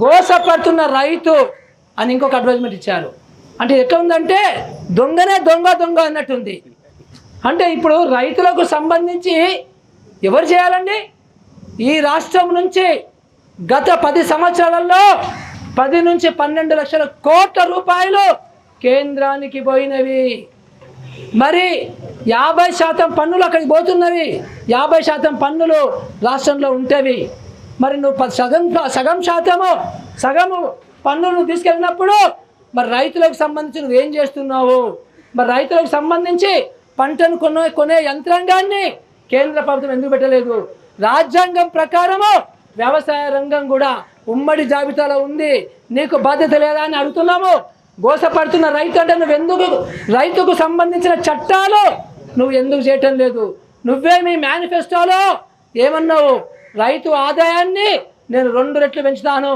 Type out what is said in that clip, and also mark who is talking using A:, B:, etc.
A: గోసపడుతున్న రైతు అని ఇంకొక అడ్వర్టైజ్మెంట్ ఇచ్చారు. అంటే ఎట్లా ఉందంటే దొంగనే దొంగ దొంగ అన్నట్టుంది. అంటే ఇప్పుడు రైతులకు సంబంధించి ఎవరు చేయాలండి? ఈ రాష్ట్రం నుంచి గత 10 సంవత్సరాలలో 10 నుంచి 12 లక్షల కోట్ల రూపాయలు కేంద్రానికి పోయినవి. మరి 50% పన్నులు అక్కడికి పోతున్నవి, 50% పన్నులు రాష్ట్రంలో ఉంటేవి. మరి నువ్వు సగము పన్నులు తీసుకెళ్ళినప్పుడు మరి రైతులకు సంబంధించి నువ్వేం చేస్తున్నావు? మరి రైతులకు సంబంధించి పంటను కొనే యంత్రాంగాన్ని కేంద్ర ప్రభుత్వం ఎందుకు పెట్టలేదు? రాజ్యాంగం ప్రకారము వ్యవసాయ రంగం కూడా ఉమ్మడి జాబితాలో ఉంది. నీకు బాధ్యత లేదా అని అడుగుతున్నాము. గోసపడుతున్న రైతు అంటే నువ్వు ఎందుకు రైతుకు సంబంధించిన చట్టాలు నువ్వు ఎందుకు చేయటం లేదు? నువ్వే మీ మేనిఫెస్టోలో ఏమన్నావు? రైతు ఆదాయాన్ని నేను 2 రెట్లు పెంచుతాను,